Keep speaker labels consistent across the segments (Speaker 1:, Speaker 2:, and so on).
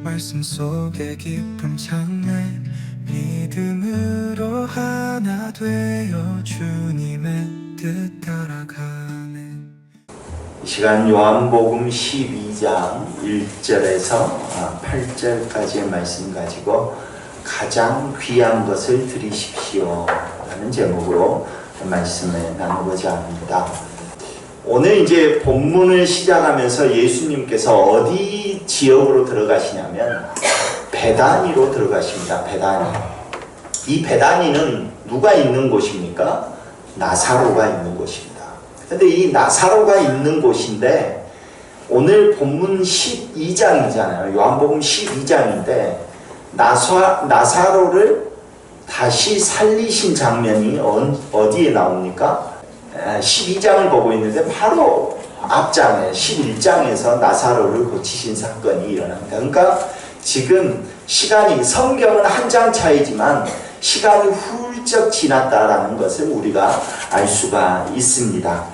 Speaker 1: 말씀 속에 깊은 장래 믿음으로 하나 되어 주님의 뜻 따라가네.
Speaker 2: 이 시간 요한복음 12장 1절에서 8절까지의 말씀 가지고 가장 귀한 것을 드리십시오 라는 제목으로 말씀을 나누고자 합니다. 오늘 이제 본문을 시작하면서 예수님께서 어디 지역으로 들어가시냐면 베다니로 들어가십니다. 베다니. 이 베다니는 누가 있는 곳입니까? 나사로가 있는 곳입니다. 근데 이 나사로가 있는 곳인데 오늘 본문 12장이잖아요. 요한복음 12장인데 나사로를 다시 살리신 장면이 어디에 나옵니까? 12장을 보고 있는데 바로 앞장에 11장에서 나사로를 고치신 사건이 일어납니다. 그러니까 지금 시간이 성경은 한 장 차이지만 시간이 훌쩍 지났다라는 것을 우리가 알 수가 있습니다.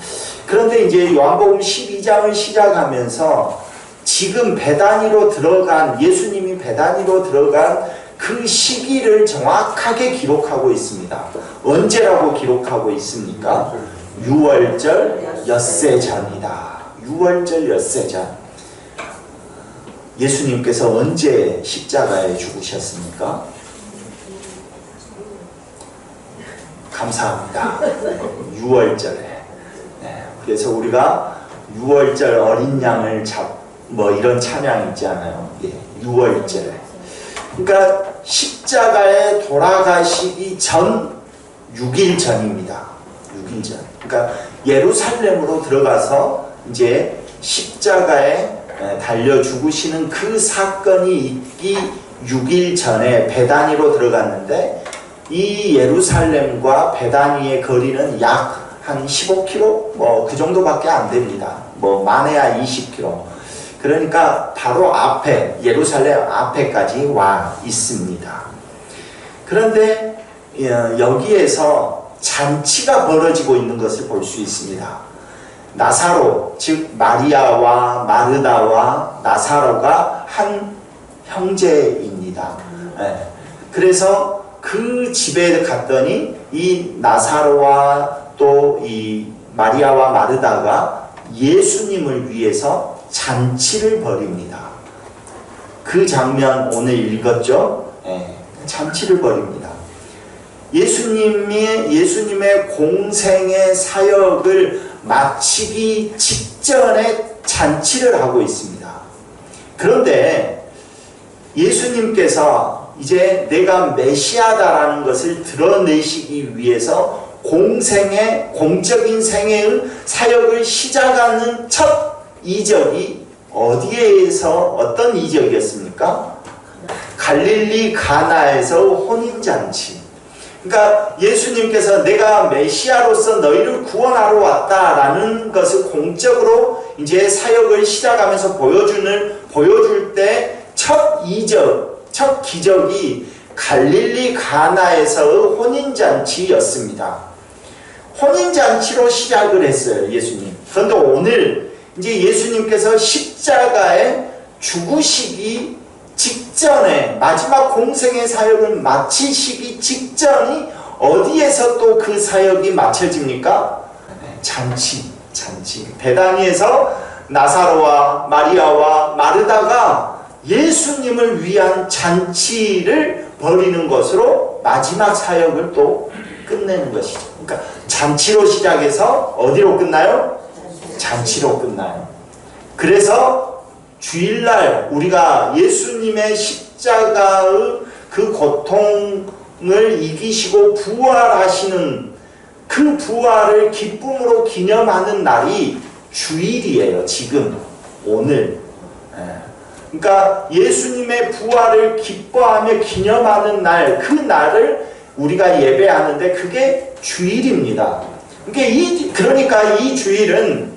Speaker 2: 그런데 이제 요한복음 12장을 시작하면서 지금 베다니로 들어간 예수님이 베다니로 들어간 그 시기를 정확하게 기록하고 있습니다. 언제라고 기록하고 있습니까? 6월절 엿새 전이다. 6월절 엿새 전. 예수님께서 언제 십자가에 죽으셨습니까? 감사합니다. 6월절에. 네, 그래서 우리가 6월절 어린 양을 이런 찬양 있잖아요. 예, 6월절에. 그러니까 십자가에 돌아가시기 전 6일 전입니다. 6일 전. 그러니까 예루살렘으로 들어가서 이제 십자가에 달려 죽으시는 그 사건이 있기 6일 전에 베다니로 들어갔는데 이 예루살렘과 베다니의 거리는 약 한 15km? 그 정도밖에 안 됩니다. 많아야 20km. 그러니까 바로 앞에, 예루살렘 앞에까지 와 있습니다. 그런데 여기에서 잔치가 벌어지고 있는 것을 볼 수 있습니다. 나사로, 즉 마리아와 마르다와 나사로가 한 형제입니다. 그래서 그 집에 갔더니 이 나사로와 또 이 마리아와 마르다가 예수님을 위해서 잔치를 벌입니다. 그 장면 오늘 읽었죠? 잔치를 벌입니다. 예수님의 공생의 사역을 마치기 직전에 잔치를 하고 있습니다. 그런데 예수님께서 이제 내가 메시아다라는 것을 드러내시기 위해서 공적인 생애의 사역을 시작하는 첫 이적이 어디에서 어떤 이적이었습니까? 갈릴리 가나에서 혼인잔치. 그러니까 예수님께서 내가 메시아로서 너희를 구원하러 왔다라는 것을 공적으로 이제 사역을 시작하면서 보여줄 때 첫 기적이 갈릴리 가나에서의 혼인잔치였습니다. 혼인잔치로 시작을 했어요, 예수님. 그런데 오늘 이제 예수님께서 십자가에 죽으시기 직전에 마지막 공생의 사역을 마치시기 직전이 어디에서 또 그 사역이 마쳐집니까? 잔치. 베다니에서 나사로와 마리아와 마르다가 예수님을 위한 잔치를 벌이는 것으로 마지막 사역을 또 끝내는 것이죠. 그러니까 잔치로 시작해서 어디로 끝나요? 잔치로 끝나요. 그래서 주일날 우리가 예수님의 십자가의 그 고통을 이기시고 부활하시는 그 부활을 기쁨으로 기념하는 날이 주일이에요. 지금 오늘. 그러니까 예수님의 부활을 기뻐하며 기념하는 날, 그 날을 우리가 예배하는데 그게 주일입니다. 그러니까 이 주일은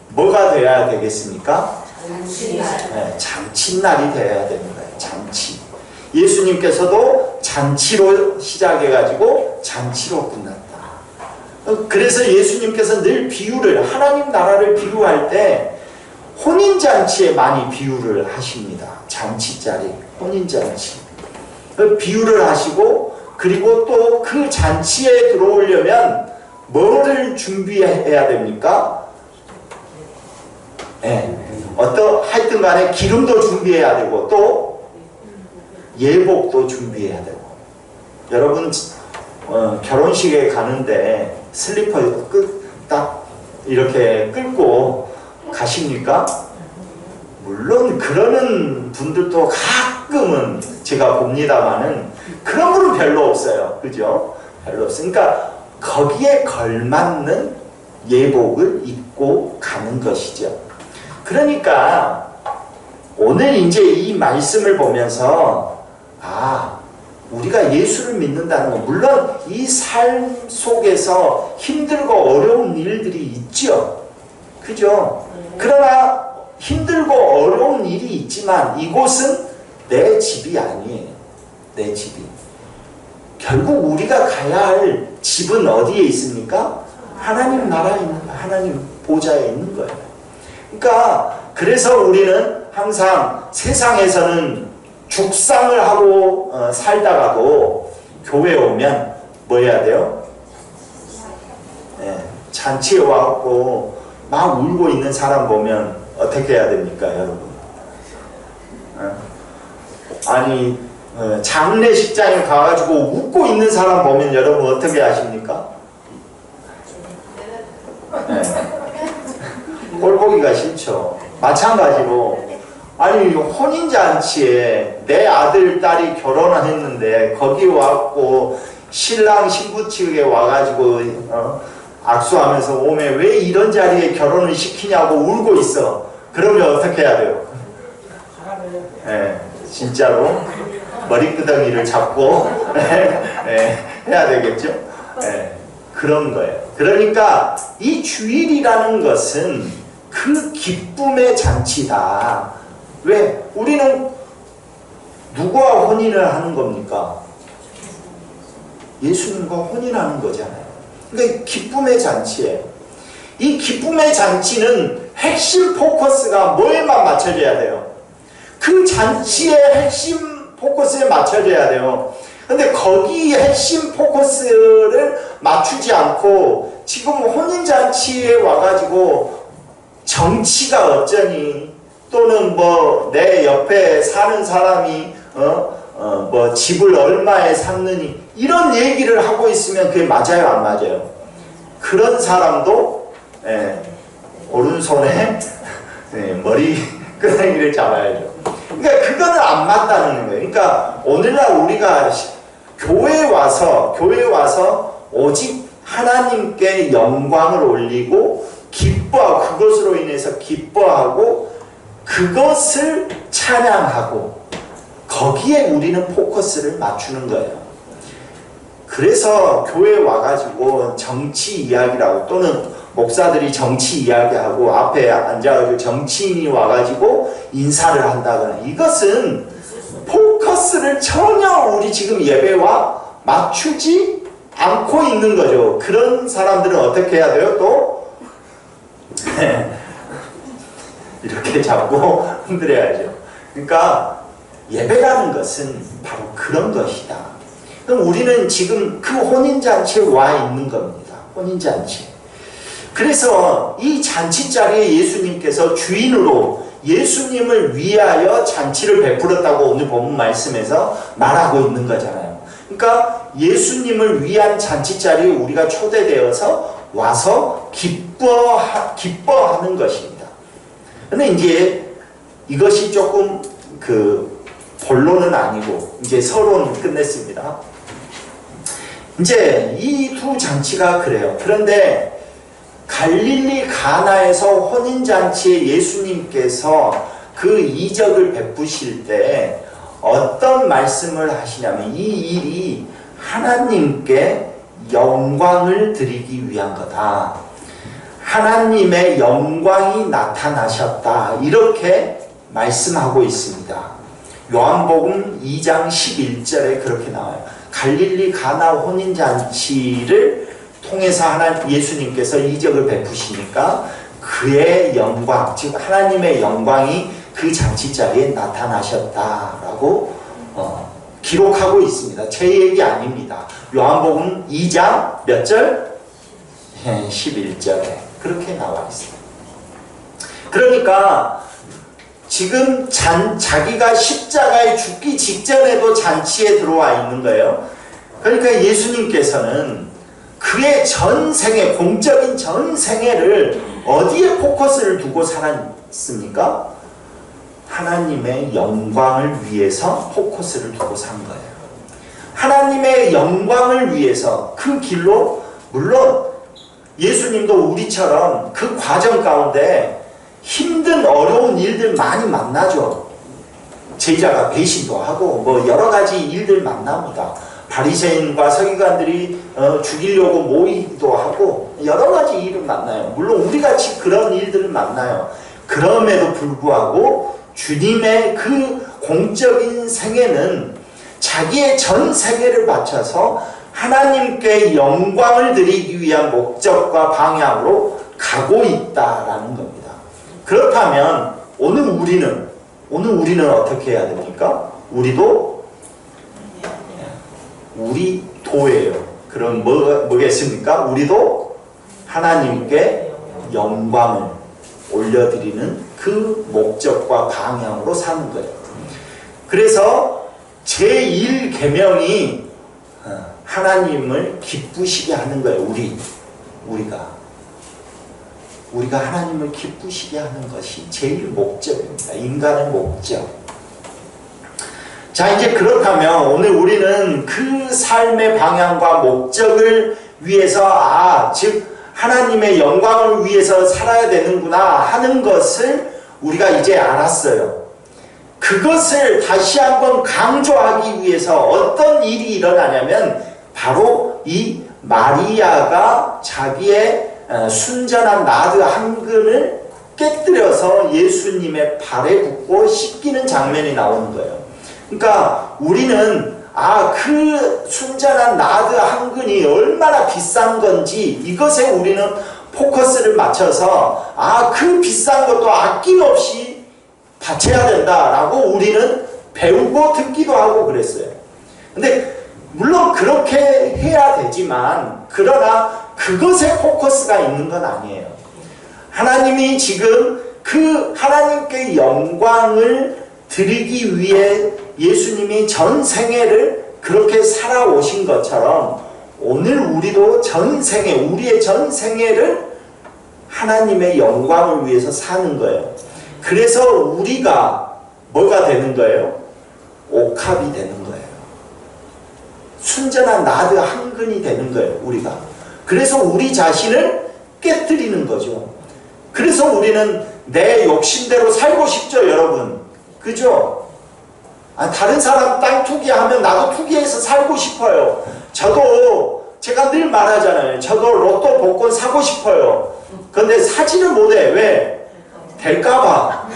Speaker 2: 뭐가 되어야 되겠습니까? 잔칫날이 되어야 되는 거예요. 잔치. 예수님께서도 잔치로 시작해가지고 잔치로 끝났다. 그래서 예수님께서 늘 하나님 나라를 비유할 때 혼인잔치에 많이 비유를 하십니다. 잔치자리, 혼인잔치. 비유를 하시고, 그리고 또 그 잔치에 들어오려면 뭐를 준비해야 됩니까? 하여튼 간에 기름도 준비해야 되고, 또 예복도 준비해야 되고. 여러분, 결혼식에 가는데 슬리퍼 딱 이렇게 끌고 가십니까? 물론 그러는 분들도 가끔은 제가 봅니다만은 그런 분은 별로 없어요. 그죠? 별로 없어요. 그러니까 거기에 걸맞는 예복을 입고 가는 것이죠. 그러니까 오늘 이제 이 말씀을 보면서 우리가 예수를 믿는다는 거, 물론 이 삶 속에서 힘들고 어려운 일들이 있죠. 그죠? 그러나 힘들고 어려운 일이 있지만 이곳은 내 집이 아니에요. 내 집이. 결국 우리가 가야 할 집은 어디에 있습니까? 하나님 나라에 있는 거예요. 하나님 보좌에 있는 거예요. 그러니까 그래서 우리는 항상 세상에서는 죽상을 하고 살다가도 교회에 오면 뭐 해야 돼요? 잔치에 와갖고 막 울고 있는 사람 보면 어떻게 해야 됩니까, 여러분? 아니 장례식장에 가가지고 웃고 있는 사람 보면 여러분 어떻게 하십니까? 꼴 보기가 싫죠. 마찬가지로 아니 혼인잔치에 내 아들 딸이 결혼을 했는데 거기 와갖고 신랑 신부 측에 와가지고 악수하면서 오면 왜 이런 자리에 결혼을 시키냐고 울고 있어. 그러면 어떻게 해야 돼요? 진짜로 머리끄덩이를 잡고 해야 되겠죠? 그런 거예요. 그러니까 이 주일이라는 것은 그 기쁨의 잔치다. 왜? 우리는 누구와 혼인을 하는 겁니까? 예수님과 혼인하는 거잖아요. 그러니까 기쁨의 잔치예요. 이 기쁨의 잔치는 핵심 포커스가 뭐에만 맞춰져야 돼요? 그 잔치의 핵심 포커스에 맞춰져야 돼요. 근데 거기 핵심 포커스를 맞추지 않고 지금 혼인잔치에 와가지고 정치가 어쩌니, 또는 뭐 내 옆에 사는 사람이 뭐 집을 얼마에 샀느니, 이런 얘기를 하고 있으면 그게 맞아요, 안 맞아요? 그런 사람도 오른손에 머리끄덩이를 잡아야죠. 그러니까 그거는 안 맞다는 거예요. 그러니까 오늘날 우리가 교회에 와서 오직 하나님께 영광을 올리고 기뻐하고, 그것으로 인해서 기뻐하고 그것을 찬양하고 거기에 우리는 포커스를 맞추는 거예요. 그래서 교회에 와가지고 정치 이야기라고, 또는 목사들이 정치 이야기하고 앞에 앉아가지고 정치인이 와가지고 인사를 한다거나, 이것은 포커스를 전혀 우리 지금 예배와 맞추지 않고 있는 거죠. 그런 사람들은 어떻게 해야 돼요? 또 이렇게 잡고 흔들어야죠. 그러니까 예배라는 것은 바로 그런 것이다. 그럼 우리는 지금 그 혼인잔치에 와 있는 겁니다. 혼인잔치. 그래서 이 잔치 자리에 예수님께서 주인으로 예수님을 위하여 잔치를 베풀었다고 오늘 본문 말씀에서 말하고 있는 거잖아요. 그러니까 예수님을 위한 잔치 자리에 우리가 초대되어서 와서 기뻐하는 것입니다. 근데 이제 이것이 조금 본론은 아니고 이제 서론 끝냈습니다. 이제 이 두 잔치가 그래요. 그런데 갈릴리 가나에서 혼인잔치에 예수님께서 그 이적을 베푸실 때 어떤 말씀을 하시냐면, 이 일이 하나님께 영광을 드리기 위한 거다. 하나님의 영광이 나타나셨다. 이렇게 말씀하고 있습니다. 요한복음 2장 11절에 그렇게 나와요. 갈릴리 가나 혼인잔치를 통해서 예수님께서 이적을 베푸시니까 그의 영광, 즉 하나님의 영광이 그 잔치자리에 나타나셨다라고 기록하고 있습니다. 제 얘기 아닙니다. 요한복음 2장 몇 절? 11절에 그렇게 나와 있습니다. 그러니까 지금 자기가 십자가에 죽기 직전에도 잔치에 들어와 있는 거예요. 그러니까 예수님께서는 그의 전생애, 공적인 전생애를 어디에 포커스를 두고 살았습니까? 하나님의 영광을 위해서 포커스를 두고 산 거예요. 하나님의 영광을 위해서 그 길로, 물론 예수님도 우리처럼 그 과정 가운데 힘든 어려운 일들 많이 만나죠. 제자가 배신도 하고 뭐 여러 가지 일들 만납니다. 바리새인과 서기관들이 죽이려고 모이기도 하고 여러 가지 일을 만나요. 물론 우리같이 그런 일들을 만나요. 그럼에도 불구하고 주님의 그 공적인 생애는 자기의 전 생애를 바쳐서 하나님께 영광을 드리기 위한 목적과 방향으로 가고 있다라는 겁니다. 그렇다면 오늘 우리는 어떻게 해야 됩니까? 우리도예요. 그럼 뭐겠습니까? 우리도 하나님께 영광을 올려드리는 그 목적과 방향으로 사는 거예요. 그래서 제1계명이 하나님을 기쁘시게 하는 거예요. 우리가 하나님을 기쁘시게 하는 것이 제일 목적입니다. 인간의 목적. 자, 이제 그렇다면 오늘 우리는 그 삶의 방향과 목적을 위해서 즉 하나님의 영광을 위해서 살아야 되는구나 하는 것을 우리가 이제 알았어요. 그것을 다시 한번 강조하기 위해서 어떤 일이 일어나냐면 바로 이 마리아가 자기의 순전한 나드 한 근을 깨뜨려서 예수님의 발에 붓고 씻기는 장면이 나오는 거예요. 그러니까 우리는 그 순전한 나드 한 근이 얼마나 비싼 건지 이것에 우리는 포커스를 맞춰서 그 비싼 것도 아낌없이 바쳐야 된다라고 우리는 배우고 듣기도 하고 그랬어요. 근데 물론 그렇게 해야 되지만 그러나 그것에 포커스가 있는 건 아니에요. 하나님이 지금 그 하나님께 영광을 드리기 위해 예수님이 전 생애를 그렇게 살아오신 것처럼 오늘 우리도 우리의 전 생애를 하나님의 영광을 위해서 사는 거예요. 그래서 우리가 뭐가 되는 거예요? 옥합이 되는 거예요. 순전한 나드 한 근이 되는 거예요. 우리가. 그래서 우리 자신을 깨뜨리는 거죠. 그래서 우리는 내 욕심대로 살고 싶죠, 여러분. 그죠? 다른 사람 땅 투기하면 나도 투기해서 살고 싶어요. 제가 늘 말하잖아요. 저도 로또 복권 사고 싶어요. 근데 사지를 못해. 왜? 될까봐.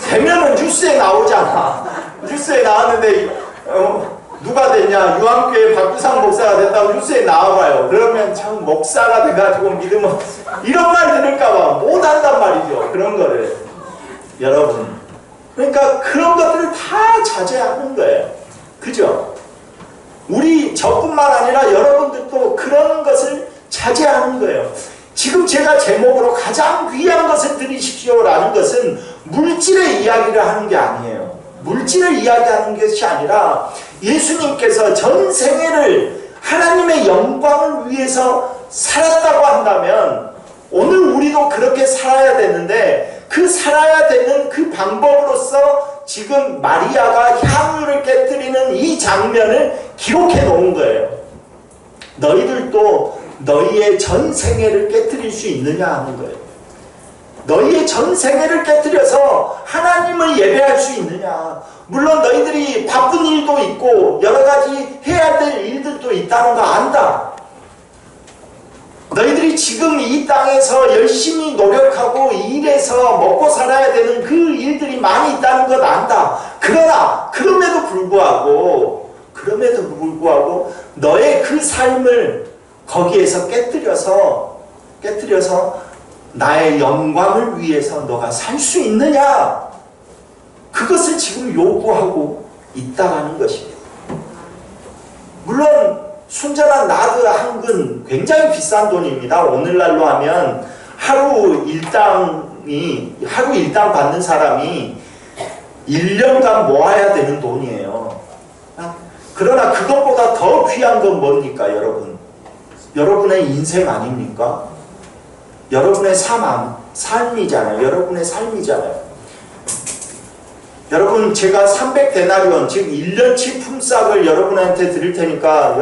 Speaker 2: 되면은 뉴스에 나오잖아. 뉴스에 나왔는데 누가 됐냐? 유한교회 박규상 목사가 됐다고 뉴스에 나와봐요. 그러면 참 목사가 돼가지고 믿으면 이런 말 들을까봐 못한단 말이죠. 그런 거를. 여러분. 그러니까 그런 것들을 다 자제하는 거예요. 그죠? 저뿐만 아니라 여러분들도 그런 것을 자제하는 거예요. 지금 제가 제목으로 가장 귀한 것을 들으십시오라는 것은 물질의 이야기를 하는 게 아니에요. 물질을 이야기하는 것이 아니라 예수님께서 전 생애를 하나님의 영광을 위해서 살았다고 한다면 오늘 우리도 그렇게 살아야 되는데 그 살아야 되는 그 방법으로서 지금 마리아가 향유를 깨뜨리는 이 장면을 기록해 놓은 거예요. 너희들도 너희의 전 생애를 깨뜨릴 수 있느냐 하는 거예요. 너희의 전 생애를 깨뜨려서 하나님을 예배할 수 있느냐. 물론 너희들이 바쁜 일도 있고 여러 가지 해야 될 일들도 있다는 거 안다. 너희들이 지금 이 땅에서 열심히 노력하고 일해서 먹고 살아야 되는 그 일들이 많이 있다는 것 안다. 그러나 그럼에도 불구하고 너의 그 삶을 거기에서 깨뜨려서 나의 영광을 위해서 너가 살 수 있느냐? 그것을 지금 요구하고 있다라는 것입니다. 물론 순전한 나드 한 근 굉장히 비싼 돈입니다. 오늘날로 하면 하루 일당 받는 사람이 1년간 모아야 되는 돈이에요. 그러나 그것보다 더 귀한 건 뭡니까, 여러분? 여러분의 인생 아닙니까? 여러분의 삶이잖아요. 여러분의 삶이잖아요. 여러분, 제가 300데나리온, 즉 1년치 품삯을 여러분한테 드릴 테니까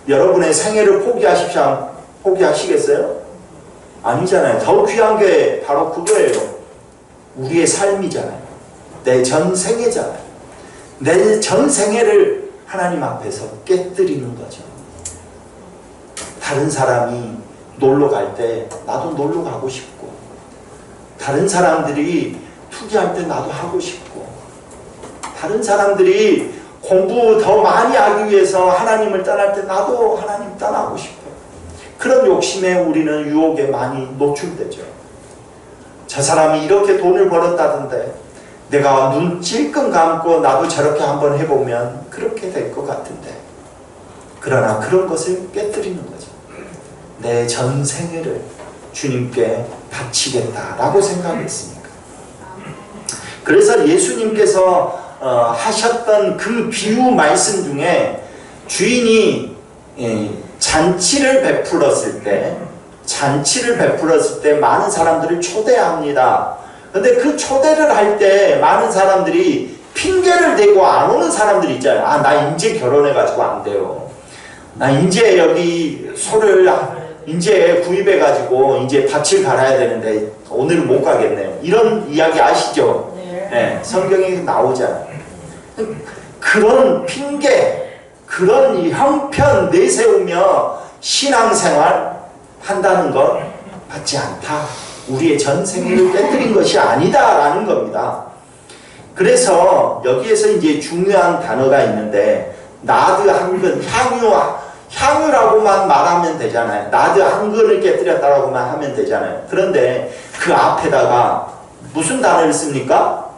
Speaker 2: 여러분의 생애를 포기하시겠어요? 아니잖아요. 더 귀한 게 바로 그거예요. 우리의 삶이잖아요. 내 전생애잖아요. 내 전생애를 하나님 앞에서 깨뜨리는 거죠. 다른 사람이 놀러 갈 때 나도 놀러 가고 싶고, 다른 사람들이 투기할 때 나도 하고 싶고, 다른 사람들이 공부 더 많이 하기 위해서 하나님을 떠날 때 나도 하나님 떠나고 싶어요. 그런 욕심에 우리는 유혹에 많이 노출되죠. 저 사람이 이렇게 돈을 벌었다던데 내가 눈 찔끔 감고 나도 저렇게 한번 해보면 그렇게 될 것 같은데, 그러나 그런 것을 깨뜨리는 거죠. 내 전생애를 주님께 바치겠다라고 생각했으니까. 그래서 예수님께서 하셨던 그 비유 말씀 중에 주인이 잔치를 베풀었을 때 많은 사람들을 초대합니다. 근데 그 초대를 할 때 많은 사람들이 핑계를 대고 안 오는 사람들이 있잖아요. 아, 나 이제 결혼해가지고 안 돼요. 나 이제 여기 소를 이제 구입해가지고 이제 밭을 갈아야 되는데 오늘은 못 가겠네요. 이런 이야기 아시죠? 네, 성경에 나오잖아요. 그런 핑계, 그런 형편 내세우며 신앙생활 한다는 것 맞지 않다. 우리의 전생을 깨뜨린 것이 아니다라는 겁니다. 그래서 여기에서 이제 중요한 단어가 있는데, 나드 한 근, 향유라고만 말하면 되잖아요. 나드 한 근을 깨뜨렸다라고만 하면 되잖아요. 그런데 그 앞에다가 무슨 단어를 씁니까?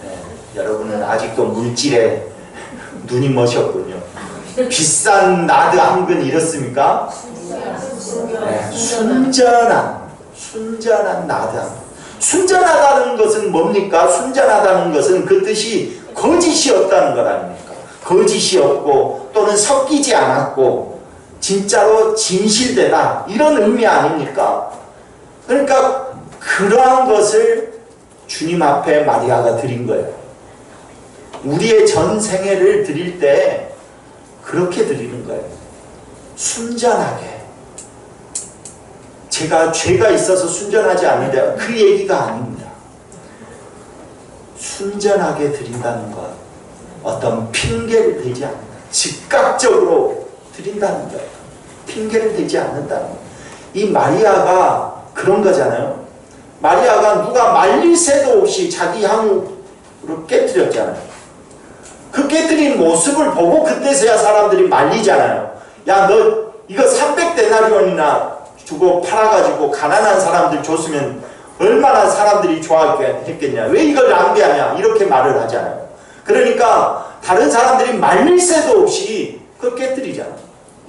Speaker 2: 네, 여러분은 아직도 물질에 눈이 머셨군요. 비싼 나드 한 근 이렇습니까? 네, 순전한 나드 한 근. 순전하다는 것은 뭡니까? 순전하다는 것은 그 뜻이 거짓이 없다는 것 아닙니까? 거짓이 없고 또는 섞이지 않았고 진짜로 진실되다, 이런 의미 아닙니까? 그러니까 그러한 것을 주님 앞에 마리아가 드린 거예요. 우리의 전생애를 드릴 때 그렇게 드리는 거예요. 순전하게. 제가 죄가 있어서 순전하지 않는데 그 얘기가 아닙니다. 순전하게 드린다는 것, 어떤 핑계를 대지 않는다. 즉각적으로 드린다는 거예요. 핑계를 대지 않는다는 거예요. 이 마리아가 그런 거잖아요. 마리아가 누가 말릴 새도 없이 자기 향으로 깨뜨렸잖아요. 그 깨뜨린 모습을 보고 그때서야 사람들이 말리잖아요. 야, 너 이거 300데나리온이나 주고 팔아가지고 가난한 사람들 줬으면 얼마나 사람들이 좋아했겠냐. 왜 이걸 낭비하냐. 이렇게 말을 하잖아요. 그러니까 다른 사람들이 말릴 새도 없이 그걸 깨뜨리잖아요.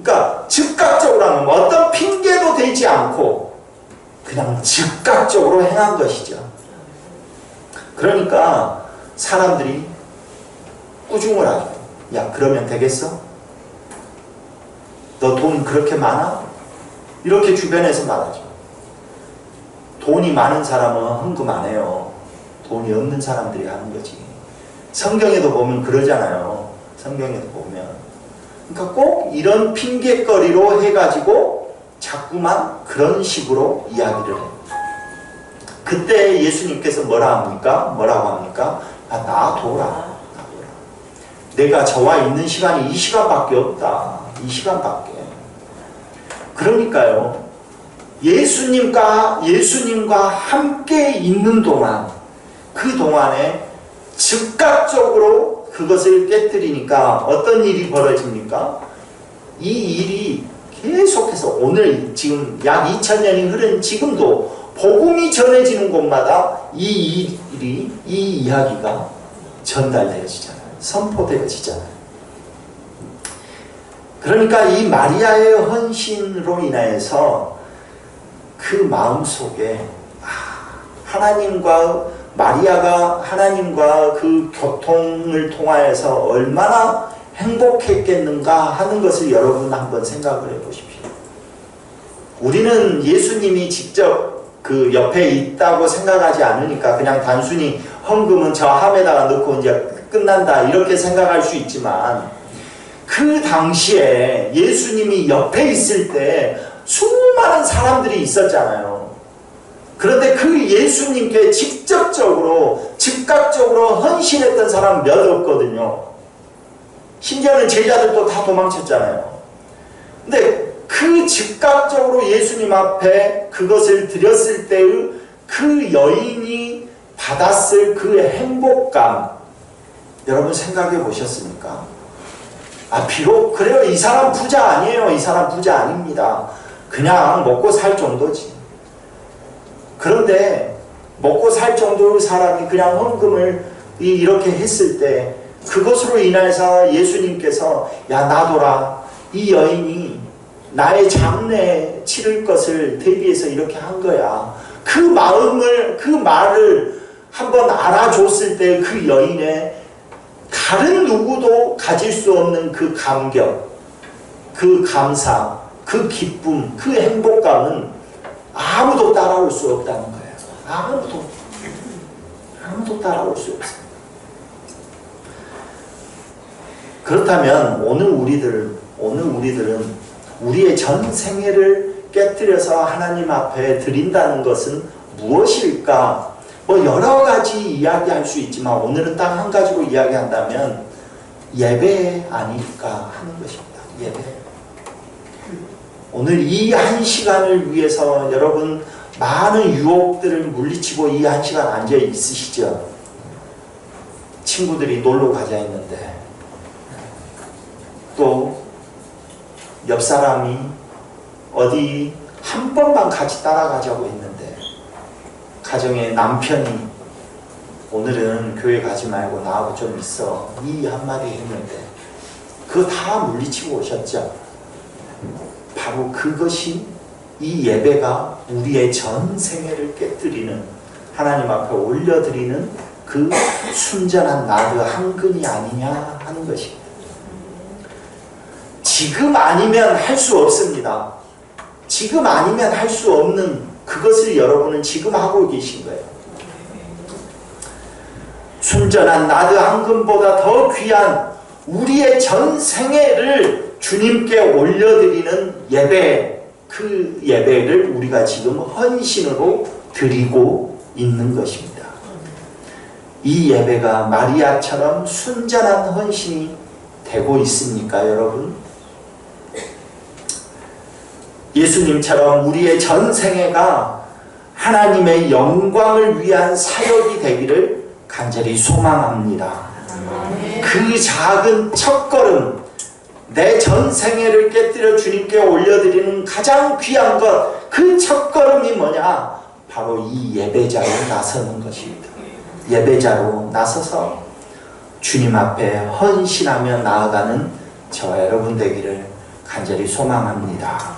Speaker 2: 그러니까 즉각적으로 하는 거, 어떤 핑계도 대지 않고 그냥 즉각적으로 행한 것이죠. 그러니까 사람들이 꾸중을 하죠. 야, 그러면 되겠어? 너 돈 그렇게 많아? 이렇게 주변에서 말하죠. 돈이 많은 사람은 헌금 안 해요. 돈이 없는 사람들이 하는 거지. 성경에도 보면 그러잖아요. 성경에도 보면. 그러니까 꼭 이런 핑계거리로 해가지고 자꾸만 그런 식으로 이야기를 해요. 그때 예수님께서 뭐라고 합니까? 아, 놔둬라. 내가 저와 있는 시간이 이 시간밖에 없다. 이 시간밖에. 그러니까요, 예수님과 함께 있는 동안, 그 동안에 즉각적으로 그것을 깨뜨리니까 어떤 일이 벌어집니까? 이 일이 계속해서 오늘 지금 약 2000년이 흐른 지금도 복음이 전해지는 곳마다 이 일이, 이 이야기가 전달되어지잖아요. 선포되어지잖아요. 그러니까 이 마리아의 헌신으로 인해서 그 마음속에 하나님과 마리아가 하나님과 그 교통을 통하여서 얼마나 행복했겠는가 하는 것을 여러분 한번 생각을 해보십시오. 우리는 예수님이 직접 그 옆에 있다고 생각하지 않으니까 그냥 단순히 헌금은 저 함에다가 넣고 이제 끝난다 이렇게 생각할 수 있지만, 그 당시에 예수님이 옆에 있을 때 수많은 사람들이 있었잖아요. 그런데 그 예수님께 직접적으로 즉각적으로 헌신했던 사람 몇 없거든요. 심지어는 제자들도 다 도망쳤잖아요. 근데 그 즉각적으로 예수님 앞에 그것을 드렸을 때의 그 여인이 받았을 그 행복감, 여러분 생각해 보셨습니까? 비록 그래요, 이 사람 부자 아니에요. 이 사람 부자 아닙니다. 그냥 먹고 살 정도지. 그런데 먹고 살 정도의 사람이 그냥 헌금을 이렇게 했을 때 그것으로 인해서 예수님께서 야 놔둬라, 이 여인이 나의 장례 치를 것을 대비해서 이렇게 한 거야. 그 마음을, 그 말을 한번 알아줬을 때 그 여인의 다른 누구도 가질 수 없는 그 감격, 그 감사, 그 기쁨, 그 행복감은 아무도 따라올 수 없다는 거예요. 아무도 따라올 수 없어요. 그렇다면 오늘 우리들은 우리의 전 생애를 깨뜨려서 하나님 앞에 드린다는 것은 무엇일까? 여러 가지 이야기할 수 있지만 오늘은 딱 한 가지로 이야기한다면 예배 아닐까 하는 것입니다. 예배. 오늘 이 한 시간을 위해서 여러분 많은 유혹들을 물리치고 이 한 시간 앉아 있으시죠? 친구들이 놀러 가자 했는데 또 옆 사람이 어디 한 번만 같이 따라가자고 했는데 가정에 남편이 오늘은 교회 가지 말고 나하고 좀 있어 이 한마디 했는데 그거 다 물리치고 오셨죠? 바로 그것이 이 예배가 우리의 전 생애를 깨뜨리는, 하나님 앞에 올려드리는 그 순전한 나드 한근이 아니냐 하는 것입니다. 지금 아니면 할 수 없습니다. 지금 아니면 할 수 없는 그것을 여러분은 지금 하고 계신 거예요. 순전한 나드 한금보다 더 귀한 우리의 전 생애를 주님께 올려드리는 예배, 그 예배를 우리가 지금 헌신으로 드리고 있는 것입니다. 이 예배가 마리아처럼 순전한 헌신이 되고 있습니까, 여러분? 예수님처럼 우리의 전 생애가 하나님의 영광을 위한 사역이 되기를 간절히 소망합니다. 그 작은 첫걸음, 내 전 생애를 깨뜨려 주님께 올려드리는 가장 귀한 것, 그 첫걸음이 뭐냐? 바로 이 예배자로 나서는 것입니다. 예배자로 나서서 주님 앞에 헌신하며 나아가는 저와 여러분 되기를 간절히 소망합니다.